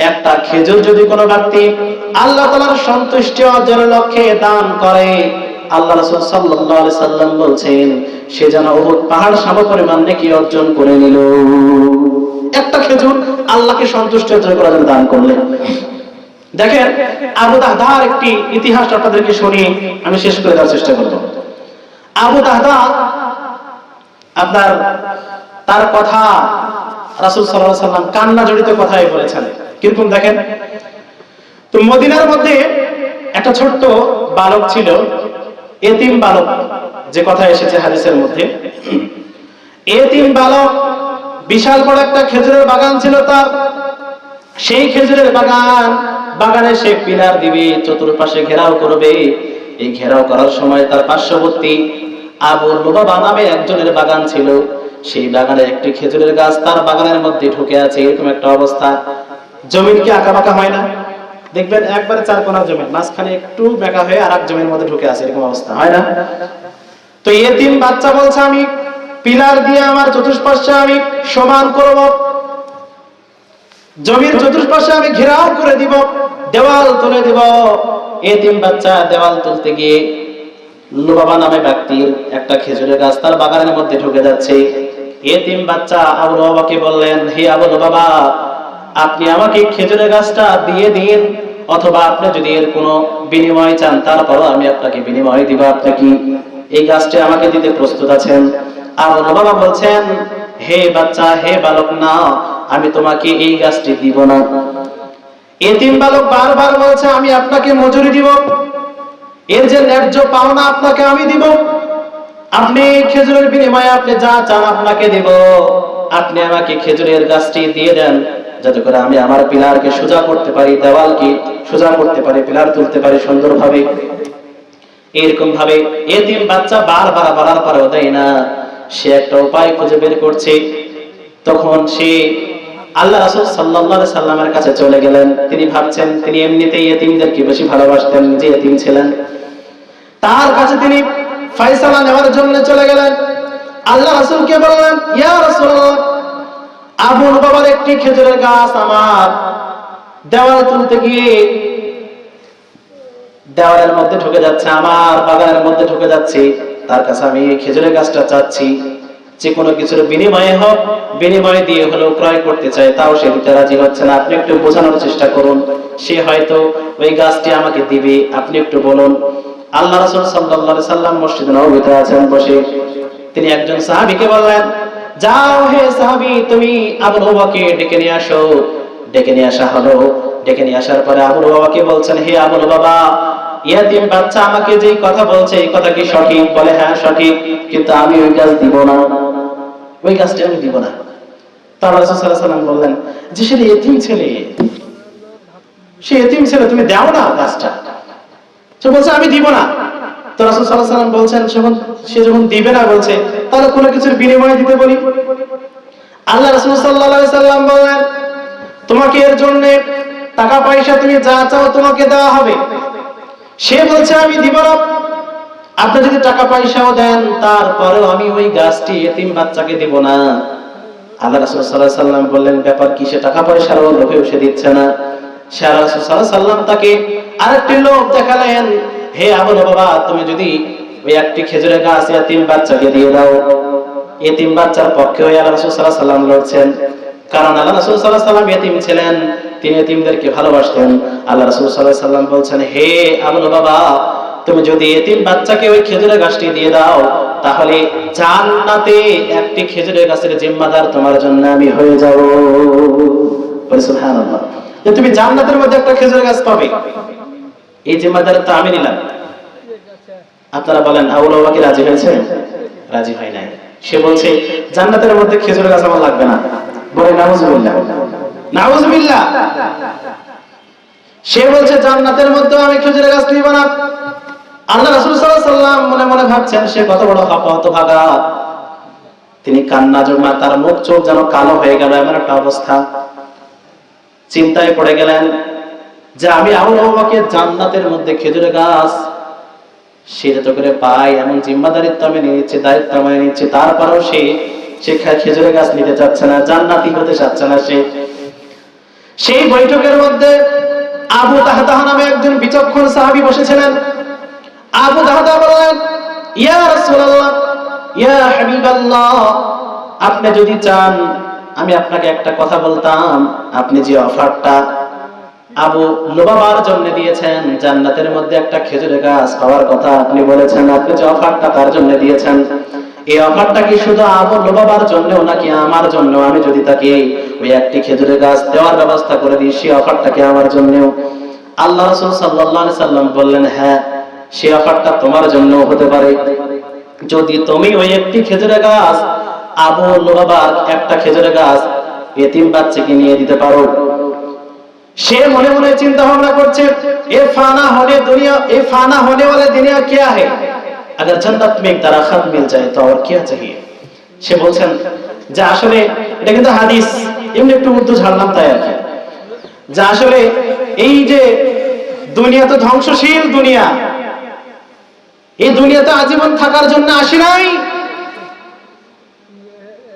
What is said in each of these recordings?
একটা খেজুর যদি কোনো ব্যক্তি আল্লাহ তাআলার সন্তুষ্টি অর্জনের লক্ষ্যে দান করে, আল্লাহ রাসূল সাল্লাল্লাহু আলাইহি সাল্লাম বলছেন সে যেন উহুদ পাহাড় সমপরিমাণ নেকি অর্জন করে নিল। একটা খেজুর আল্লাহকে সন্তুষ্ট করার জন্য দান করলেন। দেখেন আবু দাহদার একটি ইতিহাস আপনাদেরকে শুনিয়ে আমি শেষ করে দেওয়ার চেষ্টা করব। আবু দাহদা আপনার তার কথা রাসূল সাল্লাল্লাহু আলাইহি সাল্লাম কান্না জড়িত কথাই বলেছেন। কিরকম দেখেন তো, মদিনার মধ্যে একটা ছোট্ট বালক ছিল, এতিম বালক, যে কথা এসেছে হাদিসের মধ্যে। এতিম বালক, বিশাল বড় একটা খেজুরের বাগান ছিল তার। সেই খেজুরের বাগানে সে পিলার দিবে, চতুর্পাশে ঘেরাও করবে। এই ঘেরাও করার সময় তার পার্শ্ববর্তী আবু লুবাবা নামে একজনের বাগান ছিল। সেই বাগানে একটি খেজুরের গাছ তার বাগানের মধ্যে ঢুকে আছে। এরকম একটা অবস্থা। জমিন কি আঁকা বাঁকা হয় না? দেখবেন একবারে চার কোনা জমি, মাঝখানে একটু বেঁকা হয়ে আর এক জমির মধ্যে ঢুকে আছে, এরকম অবস্থা হয় না? তো এতিম বাচ্চা বলছে আমি পিলার দিয়ে আমার চতুষ্পাশে আমি সমান করব, জমির চতুষ্পাশে আমি ঘেরাও করে দিব, দেওয়াল তুলে দিব। এতিম বাচ্চা দেওয়াল তুলতে গিয়ে লুবাবা নামে ব্যক্তির একটা খেজুরের গাছ তার বাগানের মধ্যে ঢুকে যাচ্ছে। এতিম বাচ্চা আবু লুবাবাকে বললেন, হে আবু লুবাবা, আপনি আমাকে খেজুরের গাছটা দিয়ে দিন, অথবা আপনি যদি এর কোনো বিনিময় চান তারপরও আমি আপনাকে বিনিময় দিব। আপনি কি এই গাছটি আমাকে দিতে প্রস্তুত আছেন? আবু লুবাবা বলছেন, হে বাচ্চা, হে বালক, না, আমি তোমাকে এই গাছটি দিব না। এতিম বালক বারবার বলছে, আমি আপনাকে মজুরি দিব, এর যে ন্যায্য পাওনা আপনাকে আমি দিব। আপনি খেজুরের বিনিময়ে আপনি যা চান আপনাকে দেব। আপনি আমাকে খেজুরের গাছটি দিয়ে দেন, যাতে করে আমি আমার পিলারকে সোজা করতে পারি, দেওয়ালকে সোজা করতে পারি, পিলার তুলতে পারি সুন্দরভাবে। এরকম ভাবে এতিম বাচ্চা বারবার বলার পরেও দেয় না। সে একটা উপায় খুঁজে বের করছে। তখন সে আল্লাহ রাসূল সাল্লাল্লাহু আলাইহি সাল্লামের কাছে চলে গেলেন। তিনি ভাবছেন তিনি এমনিতেই এতিমদেরকে বেশি ভালোবাসতেন, নিজে এতিম ছিলেন। তার কাছে তিনি ফয়সালা নেওয়ার জন্য চলে গেলেন। আল্লাহ রাসূলকে বললেন, ইয়া রাসূলুল্লাহ, আবু লুবাবার একটি খেজুরের গাছ আমার দেওয়াল তুলতে গিয়ে দেওয়ালের মধ্যে ঢুকে যাচ্ছে, আমার বাগানের মধ্যে ঢুকে যাচ্ছে। তার কাছে আমি এই খেজুরের গাছটা চাচ্ছি, যে কোনো কিছুর বিনিময়ে হোক, বিনিময় দিয়ে হলেও ক্রয় করতে চায়, তাও সে দিতে রাজি হচ্ছে না। আপনি একটু বোঝানোর চেষ্টা করুন, সে হয়তো ওই গাছটি আমাকে দিবে, আপনি একটু বলুন। আল্লাহ রাসূল সাল্লাল্লাহু আলাইহি সাল্লাম মসজিদে নববীতে আছেন বসে। তিনি একজন সাহাবীকে বললেন, যাও হে সাহাবী, তুমি আবু লুবাবাকে ডেকে নিয়ে আসো। ডেকে নিয়ে আসা হলো। ডেকে নিয়ে আসার পরে আবু লুবাবাকে বলছেন, হে আবু লুবাবা, ইয়াতিম বাচ্চা আমাকে যেই কথা বলছে এই কথা কি সঠিক? বলে, হ্যাঁ সঠিক, কিন্তু আমি ওই গাছ দিব না, ওই গাছটা আমি দিব না। তাআলা রাসূল সাল্লাল্লাহু আলাইহি সাল্লাম বললেন যে সে এতিম ছেলে, সে এতিম ছেলে, তুমি দাও না গাছটা। সে বলছে আমি দিব না। তো রাসূল সাল্লাল্লাহু আলাইহি সাল্লাম বলছেন সে যখন দিবে না বলছে, তাহলে কোনো কিছুর বিনিময় দিতে বলি। আল্লাহ রাসূল সাল্লাল্লাহু আলাইহি সাল্লাম বললেন, তোমাকে এর জন্য টাকা পয়সা তুমি যা চাও তোমাকে দেওয়া হবে। সে বলছে আমি দিব না। আপনি যদি টাকা পয়সাও দেন তারপরেও আমি ওই গাছটি এতিম বাচ্চাকে দিব না। আল্লাহ রাসূল সাল্লাল্লাহু আলাইহি সাল্লাম বললেন, ব্যাপার কি? সে টাকা পয়সার লোভেও সে দিচ্ছে না। সে আল্লাহ রাসূল সাল্লাল্লাহু আলাইহি সাল্লাম তাকে আরেকটি লোভ দেখালেন, হে আবু লুবাবা, তুমি যদি ওই একটি খেজুরের গাছ এতিম বাচ্চাকে দিয়ে দাও। এতিম বাচ্চার পক্ষে হয়ে আল্লাহ রাসূল সাল্লাল্লাহু আলাইহি সাল্লাম লড়ছেন, কারণ আল্লাহ রাসূল সাল্লাল্লাহু আলাইহি সাল্লাম এতিম ছিলেন, তিনি এতিমদেরকে ভালোবাসতেন। আল্লাহ রাসূল সাল্লাল্লাহু আলাইহি সাল্লাম বলছেন, হে আবু লুবাবা, তুমি যদি এতিম বাচ্চাকে ওই খেজুরের গাছটি দিয়ে দাও, তাহলে জান্নাতে একটি খেজুরের গাছের জিম্মাদার তোমার জন্য আমি হয়ে যাব। সুবহানাল্লাহ, যে তুমি জান্নাতের মধ্যে একটা খেজুরের গাছ পাবে, এই জিম্মাদার তো আমি নিলাম। আপনারা বলেন আবু লুবাবা কি রাজি হয়েছে? রাজি হয় নাই। সে বলছে জান্নাতের মধ্যে খেজুরের গাছ আমার লাগবে না। বলে নাউজুবিল্লাহ, নাউজুবিল্লাহ। সে বলছে জান্নাতের মধ্যে আমি খেজুরের গাছ নিব না। আল্লাহ রাসূল সাল্লাল্লাহু আলাইহি সাল্লাম মনে মনে ভাবছেন সে কত বড় হতভাগা। তিনি কান্না জমা, তার মুখ চোখ যেন কালো হয়ে গেল, এমন একটা অবস্থা। চিন্তায় পড়ে গেলেন যে আমি আবু লুবাবাকে জান্নাতের মধ্যে খেজুরের গাছ সেটা তো করে পাই, এমন জিম্মাদারিত্ব আমি নিয়েছি, দায়িত্ব আমি নিচ্ছি, তারপরেও সে খেজুরের গাছ নিতে চাচ্ছে না, জান্নাতি হতে চাচ্ছে না। সেই বৈঠকের মধ্যে আবু দাহদাহ নামে একজন বিচক্ষণ সাহাবী বসেছিলেন। আবু দাহদাহ বললেন, ইয়া রাসূলুল্লাহ, ইয়া হাবিবাল্লাহ, আপনি যদি চান আমি আপনাকে একটা কথা বলতাম। আপনি যে অফারটা আবু লুবাবার জন্য দিয়েছেন, জান্নাতের মধ্যে একটা খেজুরের গাছ পাওয়ার কথা আপনি বলেছেন, আপনি যে অফারটা তার জন্য দিয়েছেন, এই অফারটা কি শুধু আবু লুবাবার জন্য নাকি আমার জন্য? আমি যদি তাকে ওই একটি খেজুরের গাছ দেওয়ার ব্যবস্থা করে দিই, সেই অফারটা কি আমার জন্য? আল্লাহ রাসূল সাল্লাল্লাহু আলাইহি সাল্লাম বললেন, হ্যাঁ, সেই অফারটা তোমার জন্য হতে পারে যদি তুমি ওই একটি খেজুরের গাছ, আবু লুবাবার একটা খেজুরের গাছ এতিম বাচ্চাকে নিয়ে দিতে পারো। সে মনে মনে চিন্তা ভাবনা করছে, এ ফানা होने दुनिया, ए फाना होने वाले दुनिया क्या है, अगर जन्नत में एक दरख्त मिल जाए तो और क्या चाहिए। সে বলছেন যে আসলে এটা কিন্তু হাদিস, এমনি একটু উর্দু ঝাড়লাম তাই আর কি, যে আসলে এই যে দুনিয়া তো ধ্বংসশীল দুনিয়া, এই দুনিয়াতে আজীবন থাকার জন্য আসি নাই।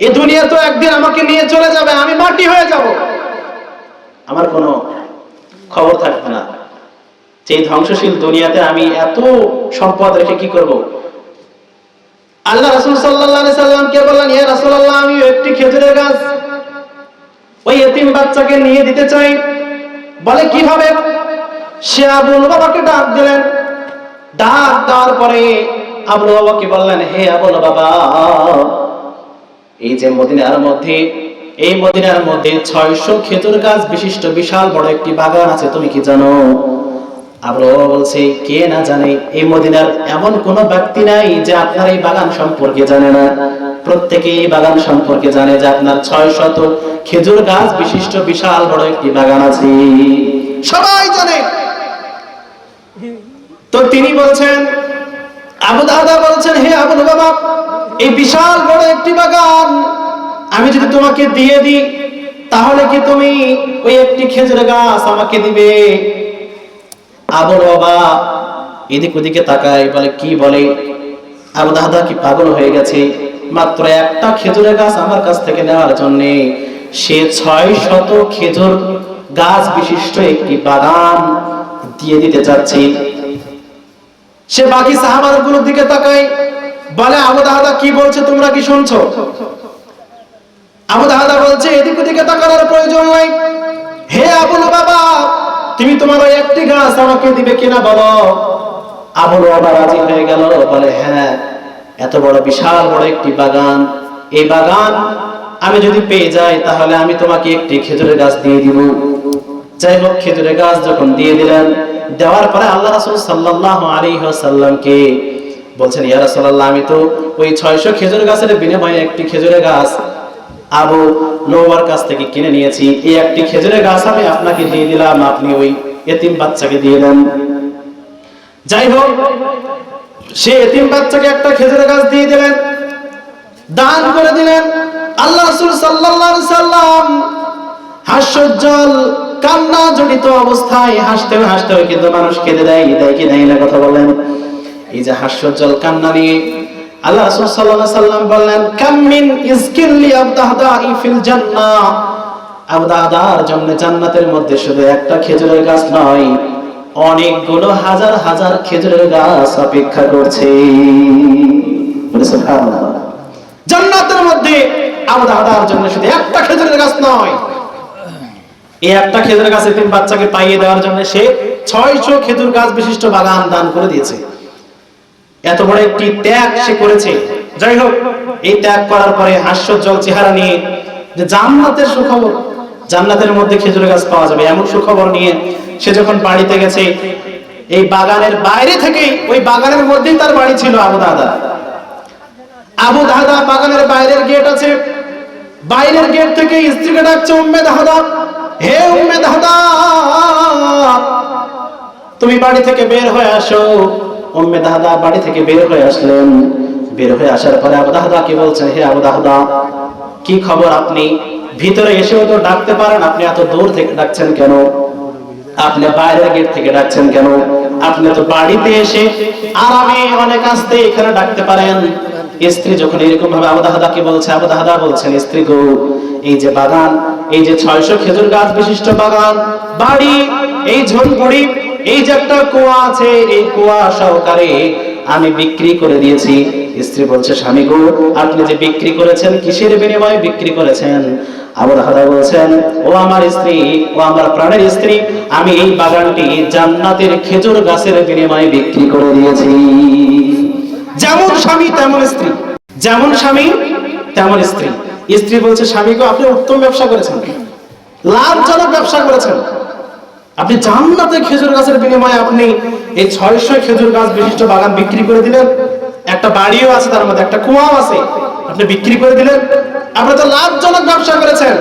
এই দুনিয়া তো একদিন আমাকে নিয়ে চলে যাবে, আমি মাটি হয়ে যাব, আমার কোনো খবর থাকবে না। এই ধ্বংসশীল দুনিয়াতে আমি এত সম্পদ রেখে কি করব? আল্লাহ রাসূল সাল্লাল্লাহু আলাইহি সাল্লামকে বললেন, ইয়া রাসূলুল্লাহ, আমি একটি খেজুরের গাছ ওই এতিম বাচ্চাকে নিয়ে দিতে চাই। বলে কিভাবে? সে আবু লুবাবাকে ডাক দিলেন। ডাক দেওয়ার পরে আবু লুবাবাকে বললেন, হে আবু লুবাবা, এই যে মদিনার মধ্যে, এই মদিনার মধ্যে 600 খেজুর গাছ বিশিষ্ট বিশাল বড় একটি বাগান আছে, তুমি কি জানো? আবু লুবাবা বলছে, কে না জানে, এই মদিনার এমন কোন ব্যক্তি নাই যে আপনার এই বাগান সম্পর্কে জানে না। প্রত্যেকে এই বাগান সম্পর্কে জানে যে আপনার 600 খেজুর গাছ বিশিষ্ট বিশাল বড় একটি বাগান আছে, সবাই জানে। তো তিনি বলছেন, আবু দাহদাহ বলছেন, হে আবু লুবাবা, এই বিশাল বড় একটি বাগান আমি যদি তোমাকে দিয়ে দিই, তাহলে কি তুমি ওই একটি খেজুর গাছ আমাকে দিবে? আবু লুবাবা এদিক ওদিকে তাকায়, বলে কি বলে? আবু দাহদাহ কি পাগল হয়ে গেছে? মাত্র একটা খেজুরের গাছ আমার কাছ থেকে নেওয়ার জন্য সে 600 খেজুর গাছ বিশিষ্ট একটি বাগান দিয়ে দিতে চাচ্ছে। সে বাকি সাহাবাগুলোর দিকে তাকায়, বলে, আবু দাহদাহ কি বলছে, তোমরা কি শুনছো? আবু দাহদাহ বলছে, এদিক ওদিকে তাকানোর প্রয়োজন নাই, হে আবু লুবাবা, তুমি তোমার ওই একটি গাছ আমাকে দিবে কিনা বলো। আবু লুবাবা রাজি হয়ে গেল, বলে, হ্যাঁ, এত বড় বিশাল বড় একটি বাগান, এই বাগান আমি যদি পেয়ে যাই তাহলে আমি তোমাকে একটি খেজুরের গাছ দিয়ে দিব। যাই হোক, খেজুরের গাছ যখন দিয়ে দিলেন, দেওয়ার পরে আল্লাহ রাসূল সাল্লাল্লাহু আলাইহি ওয়াসাল্লামকে বলছেন, ইয়া রাসূলুল্লাহ, আমি তো ওই 600 খেজুর গাছের বিনিময়ে একটি খেজুরের গাছ আবু লুবাবার কাছ থেকে কিনে নিয়েছি, এই একটি খেজুরের গাছ আমি আপনাকে দিয়ে দিলাম, আপনি ওই এতিম বাচ্চাকে দিয়ে দেন। যাই হোক, সে এতিম বাচ্চাকে একটা খেজুরের গাছ দিয়ে দিলেন, দান করে দিলেন। আল্লাহ রাসূল সাল্লাল্লাহু আলাইহি সাল্লাম হাস্যোজ্জ্বল কান্না জড়িত অবস্থায় হাসতে হাসতে কিন্তু মানুষ কেঁদে দেয় কি দেয় না, কথা বলেন। এই যে হাস্যোজ্জ্বল কান্না নিয়ে আল্লাহ রাসূল সাল্লাল্লাহু আলাইহি সাল্লাম বললেন, কাম মিন ইসকিল্লি আবদাহদাই ফিল জান্নাহ, আবু দাহদার জন্য জান্নাতের মধ্যে শুধু একটা খেজুরের গাছ নয়, অনেকগুলো হাজার হাজার খেজুরের গাছ অপেক্ষা করছে। সুবহানাল্লাহ, জান্নাতের মধ্যে আবু দাহদার জন্য শুধু একটা খেজুরের গাছ নয়, এই একটা খেজুর গাছ এতিম বাচ্চাকে পাইয়ে দেওয়ার জন্য সে 600 খেজুর গাছ বিশিষ্ট বাগান দান করে দিয়েছে। এত বড় একটি ত্যাগ সে করেছে। যাই হোক, এই ত্যাগ করার পরে হাস্যোজ্জ্বল চেহারা নিয়ে যে জান্নাতের সুখবর, জান্নাতের মধ্যে খেজুর গাছ পাওয়া যাবে এমন সুখবর নিয়ে সে যখন বাড়িতে গেছে, এই বাগানের বাইরে থেকেই, ওই বাগানের মধ্যেই তার বাড়ি ছিল আবু দাহদাহ। আবু দাহদাহ বাগানের বাইরের গেট আছে, বাইরের গেট থেকে স্ত্রীকে ডাকছে, উম্মে দাহদাহ, হে উম্মে দাহদাহ, তুমি বাড়ি থেকে বের হয়ে আসো। উম্মে দাহদাহ বাড়ি থেকে বের হয়ে আসলেন। বের হয়ে আসার পরে আবু দাহদাহ কি বলছেন, হে আবু দাহদাহ, কি খবর? আপনি ভিতরে এসেও তো ডাকতে পারেন, আপনি এত দূর থেকে ডাকছেন কেন? আপনি বাইরের গেট থেকে ডাকছেন কেন? আপনি তো বাড়িতে এসে আরামে অনেক আস্তে এখানে ডাকতে পারেন। স্ত্রী যখন এরকম ভাবে আবু দাহদাকে বলছে, আবু দাহদা বলছেন, স্ত্রী গো, এই যে বাগান, এই যে 600 খেজুর গাছ বিশিষ্ট বাগান, বাড়ি, এই ঝোলপুরি, এই যে একটা কুয়া আছে, এই কুয়া সহকারে আমি বিক্রি করে দিয়েছি। স্ত্রী বলছে, স্বামী গো, আপনি যে বিক্রি করেছেন, কিসের বিনিময়ে বিক্রি করেছেন? আবু দাহদা বলছেন, ও আমার স্ত্রী, ও আমার প্রাণের স্ত্রী, আমি এই বাগানটি জান্নাতের খেজুর গাছের বিনিময়ে বিক্রি করে দিয়েছি। যেমন স্বামী তেমন স্ত্রী, যেমন স্বামী তেমন স্ত্রী। স্ত্রী বলছে, স্বামী গো, আপনি উত্তম ব্যবসা করেছেন, লাভজনক ব্যবসা করেছেন। আপনি জান্নাতের খেজুর গাছের বিনিময়ে আপনি এই 600 খেজুর গাছ বিশিষ্ট বাগান বিক্রি করে দিলেন, একটা বাড়িও আছে, তার মধ্যে একটা কুয়াও আছে, আপনি বিক্রি করে দিলেন। আপনি তো লাভজনক ব্যবসা করেছেন।